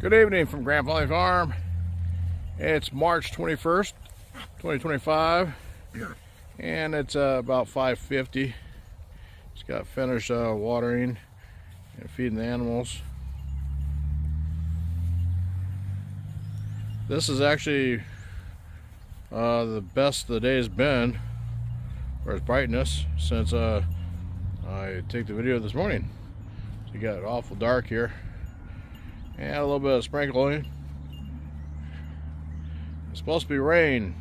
Good evening from Grand Valley Farm. It's March 21st, 2025, and it's about 5:50. Just got finished watering and feeding the animals. This is actually the best the day has been for its brightness since I took the video this morning. So you got awful dark here. And a little bit of sprinkling. It's supposed to be rain,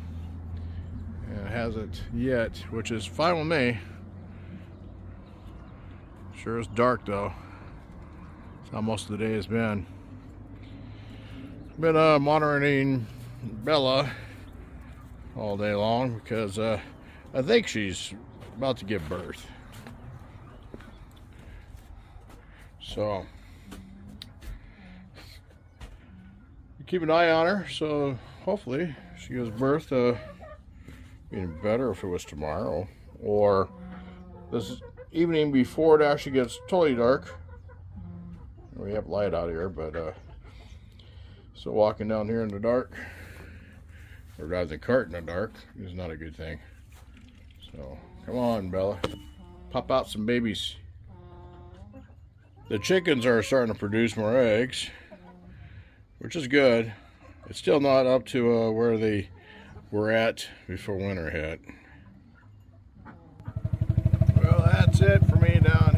and it hasn't yet, which is fine with me. Sure is dark though. That's how most of the day has been. Been monitoring Bella all day long because I think she's about to give birth. So keep an eye on her, so hopefully she gives birth. Even better if it was tomorrow or this evening before it actually gets totally dark. We have light out here, but so walking down here in the dark or driving the cart in the dark is not a good thing. So come on, Bella, pop out some babies. The chickens are starting to produce more eggs, which is good. It's still not up to where they were at before winter hit. Well, that's it for me down